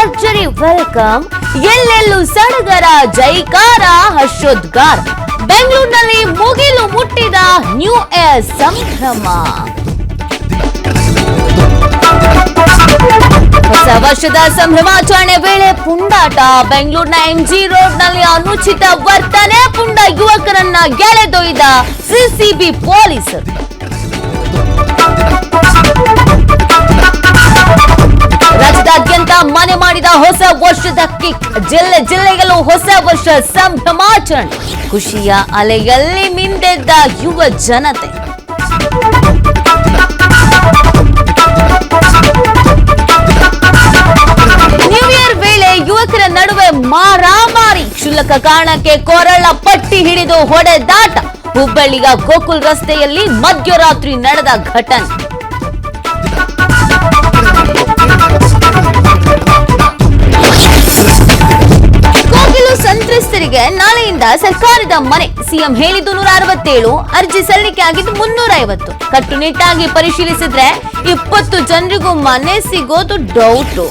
ಭರ್ಜರಿ ವೆಲ್ಕಮ್, ಎಲ್ಲೆಲ್ಲೂ ಸಡಗರ, ಜೈಕಾರ, ಹರ್ಷೋದ್ಗಾರ. ಬೆಂಗಳೂರಿನಲ್ಲಿ ಮುಗಿಲು ಮುಟ್ಟಿದ ನ್ಯೂ ಇಯರ್ ಸಂಭ್ರಮ. ಹೊಸ ವರ್ಷದ ಸಂಭ್ರಮಾಚರಣೆ ವೇಳೆ ಪುಂಡಾಟ. ಬೆಂಗಳೂರಿನ ಎಂಜಿ ರೋಡ್ನಲ್ಲಿ ಅನುಚಿತ ವರ್ತನೆ, ಪುಂಡ ಯುವಕರನ್ನ ಎಳೆದೊಯ್ದ ಸಿಸಿಬಿ ಪೊಲೀಸರು. ರಾಜ್ಯದಾದ್ಯಂತ ಮನೆ ಮಾಡಿದ ಹೊಸ ವರ್ಷದ ಕಿಕ್. ಜಿಲ್ಲೆ ಜಿಲ್ಲೆಗಳಲ್ಲೂ ಹೊಸ ವರ್ಷ ಸಂಭ್ರಮಾಚರಣೆ. ಖುಷಿಯ ಅಲೆಯಲ್ಲಿ ಮಿಂದೆದ್ದ ಯುವ ಜನತೆ. ನ್ಯೂ ಇಯರ್ ವೇಳೆ ಯುವಕರ ನಡುವೆ ಮಾರಾಮಾರಿ. ಕ್ಷುಲ್ಲಕ ಕಾರಣಕ್ಕೆ ಕೊರಳ ಪಟ್ಟಿ ಹಿಡಿದು ಹೊಡೆದಾಟ. ಹುಬ್ಬಳ್ಳಿಯ ಗೋಕುಲ್ ರಸ್ತೆಯಲ್ಲಿ ಮಧ್ಯರಾತ್ರಿ ನಡೆದ ಘಟನೆ. ಕೋಗಿಲು ಸಂತ್ರಸ್ತರಿಗೆ ನಾಳೆಯಿಂದ ಸರ್ಕಾರದ ಮನೆ. ಸಿಎಂ ಹೇಳಿದ್ದು 167, ಅರ್ಜಿ ಸಲ್ಲಿಕೆ ಆಗಿದ್ದು 350. ಕಟ್ಟುನಿಟ್ಟಾಗಿ ಪರಿಶೀಲಿಸಿದ್ರೆ 20 ಜನರಿಗೂ ಮನೆ ಸಿಗೋದು ಡೌಟು.